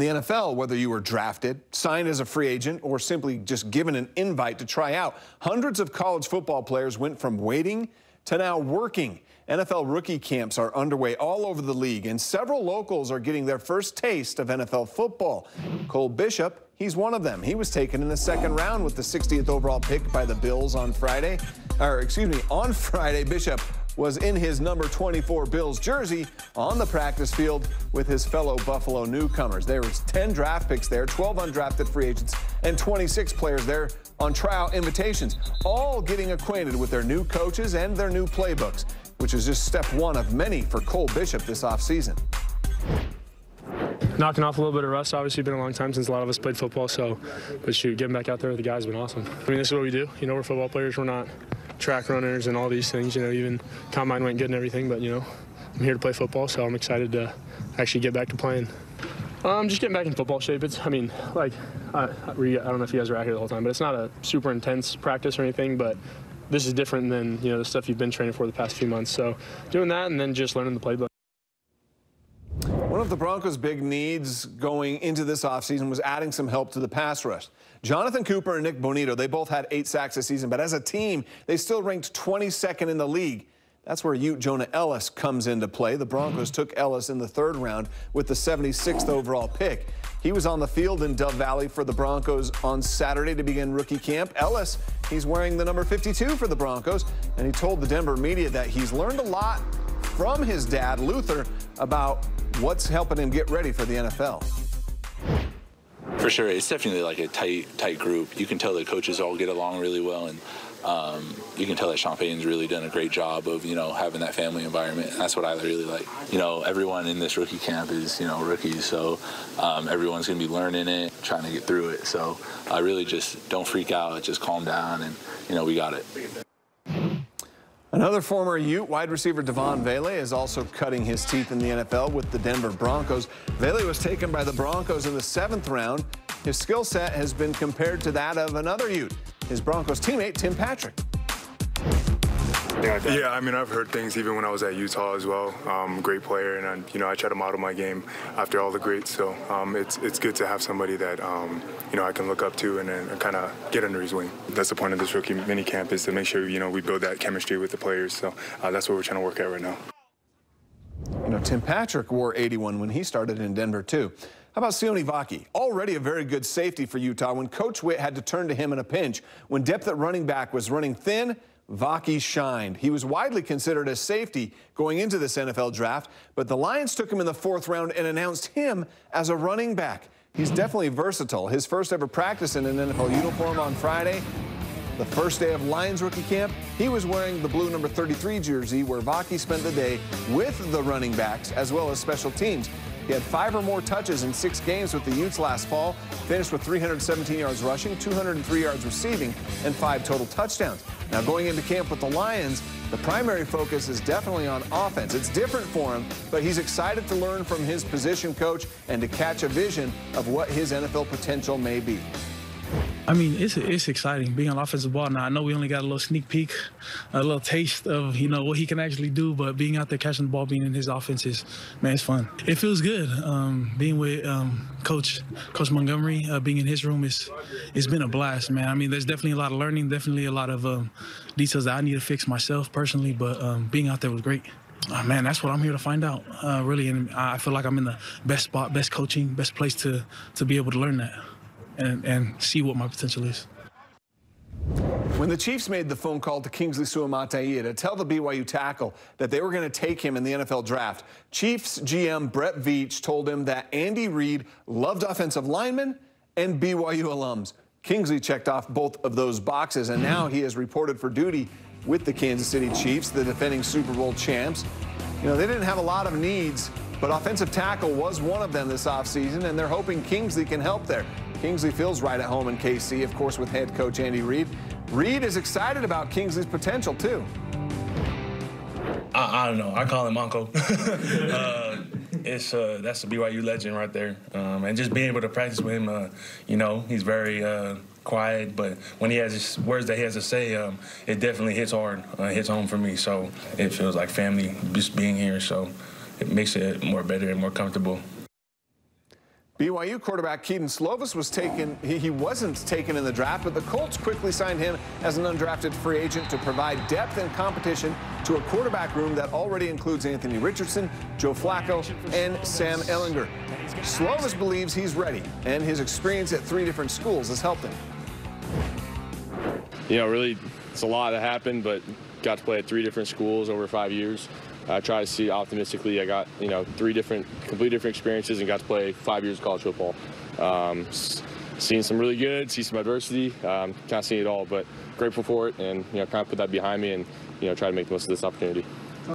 the NFL, whether you were drafted, signed as a free agent, or simply just given an invite to try out, hundreds of college football players went from waiting to now working. NFL rookie camps are underway all over the league, and several locals are getting their first taste of NFL football. Cole Bishop, he's one of them. He was taken in the second round with the 60th overall pick by the Bills on Friday. On Friday, Bishop was in his number 24 Bills jersey on the practice field with his fellow Buffalo newcomers. There was 10 draft picks there, 12 undrafted free agents, and 26 players there on tryout invitations, all getting acquainted with their new coaches and their new playbooks, which is just step one of many for Cole Bishop this offseason. Knocking off a little bit of rust. Obviously, been a long time since a lot of us played football, but shoot, getting back out there with the guys has been awesome. I mean, this is what we do. You know, we're football players. We're not track runners and all these things. You know, even combine went good and everything, but, you know, I'm here to play football, so I'm excited to actually get back to playing. Just getting back in football shape. I mean, like, I don't know if you guys are out here the whole time, but it's not a super intense practice or anything, but this is different than, you know, the stuff you've been training for the past few months. So doing that and then just learning the playbook. One of the Broncos' big needs going into this offseason was adding some help to the pass rush. Jonathan Cooper and Nick Bonito, they both had 8 sacks this season, but as a team, they still ranked 22nd in the league. That's where Ute Jonah Ellis comes into play. The Broncos took Ellis in the 3rd round with the 76th overall pick. He was on the field in Dove Valley for the Broncos on Saturday to begin rookie camp. Ellis, he's wearing the number 52 for the Broncos, and he told the Denver media that he's learned a lot from his dad, Luther, about what's helping him get ready for the NFL. For sure, it's definitely like a tight group. You can tell the coaches all get along really well, and you can tell that Sean Payton's really done a great job of, you know, having that family environment. And that's what I really like. You know, everyone in this rookie camp is, you know, rookies, so everyone's going to be learning it, trying to get through it. So I really just don't freak out, just calm down, and, you know, we got it. Another former Ute wide receiver, Devon Vele, is also cutting his teeth in the NFL with the Denver Broncos. Vele was taken by the Broncos in the 7th round. His skill set has been compared to that of another Ute, his Broncos teammate, Tim Patrick. Yeah, I mean, I've heard things even when I was at Utah as well. Great player, and you know, I try to model my game after all the greats. So it's good to have somebody that you know, I can look up to and kind of get under his wing. That's the point of this rookie mini camp, is to make sure, you know, we build that chemistry with the players. So that's what we're trying to work at right now. You know, Tim Patrick wore 81 when he started in Denver too. How about Sione Vaki? Already a very good safety for Utah when Coach Witt had to turn to him in a pinch. When depth at running back was running thin, Vaki shined. He was widely considered a safety going into this NFL draft, but the Lions took him in the 4th round and announced him as a running back. He's definitely versatile. His first ever practice in an NFL uniform on Friday, the first day of Lions rookie camp, he was wearing the blue number 33 jersey, where Vaki spent the day with the running backs as well as special teams. He had 5 or more touches in 6 games with the Utes last fall, finished with 317 yards rushing, 203 yards receiving, and 5 total touchdowns. Now, going into camp with the Lions, the primary focus is definitely on offense. It's different for him, but he's excited to learn from his position coach and to catch a vision of what his NFL potential may be. I mean, it's exciting being on offensive ball now. I know we only got a little sneak peek, a little taste of, you know, what he can actually do, but being out there catching the ball, being in his offense is, man, it's fun. It feels good. Being with Coach Montgomery, being in his room, it's been a blast, man. I mean, there's definitely a lot of learning, definitely a lot of details that I need to fix myself personally, but being out there was great. Man, that's what I'm here to find out, really, and I feel like I'm in the best spot, best coaching, best place to be able to learn that. And see what my potential is. When the Chiefs made the phone call to Kingsley Suamataia to tell the BYU tackle that they were going to take him in the NFL draft, Chiefs GM Brett Veach told him that Andy Reid loved offensive linemen and BYU alums. Kingsley checked off both of those boxes, and now he is reported for duty with the Kansas City Chiefs, the defending Super Bowl champs. You know, they didn't have a lot of needs, but offensive tackle was one of them this offseason, and they're hoping Kingsley can help there. Kingsley feels right at home in KC, of course, with head coach Andy Reid. Reid is excited about Kingsley's potential, too. I don't know. I call him Uncle. That's a BYU legend right there. And just being able to practice with him, you know, he's very quiet, but when he has his words that he has to say, it definitely hits hard, hits home for me. So it feels like family just being here. So it makes it more better and more comfortable. BYU quarterback Keaton Slovis was taken. He wasn't taken in the draft, but the Colts quickly signed him as an undrafted free agent to provide depth and competition to a quarterback room that already includes Anthony Richardson, Joe Flacco, and Sam Ehlinger. Slovis believes he's ready, and his experience at 3 different schools has helped him. You know, really, it's a lot that happened, but got to play at 3 different schools over 5 years. I try to see optimistically. I got, 3 completely different experiences and got to play 5 years of college football. Seen some really good, see some adversity, kind of seen it all, but grateful for it, and kind of put that behind me and try to make the most of this opportunity.